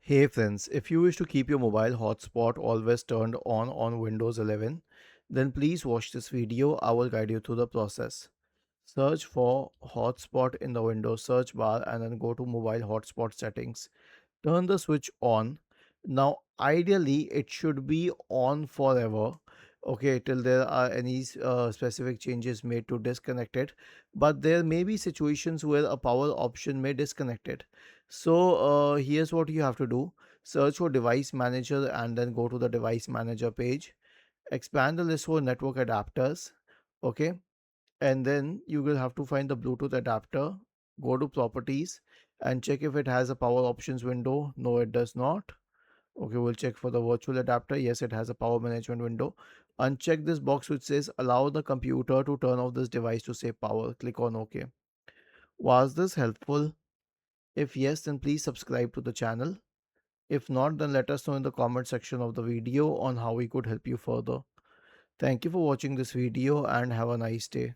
Hey friends, if you wish to keep your mobile hotspot always turned on Windows 11, then please watch this video. I will guide you through the process. Search for hotspot in the Windows search bar and then go to mobile hotspot settings. Turn the switch on. Now, ideally, it should be on forever. Okay, till there are any specific changes made to disconnect it. But there may be situations where a power option may disconnect it. So, here's what you have to do: search for device manager and then go to the device manager page. Expand the list for network adapters. Okay, and then you will have to find the Bluetooth adapter. Go to properties and check if it has a power options window. No, it does not. Okay, we'll check for the virtual adapter. Yes, it has a power management window. Uncheck this box which says allow the computer to turn off this device to save power. Click on OK. Was this helpful? If yes, then please subscribe to the channel. If not, then let us know in the comment section of the video on how we could help you further. Thank you for watching this video and have a nice day.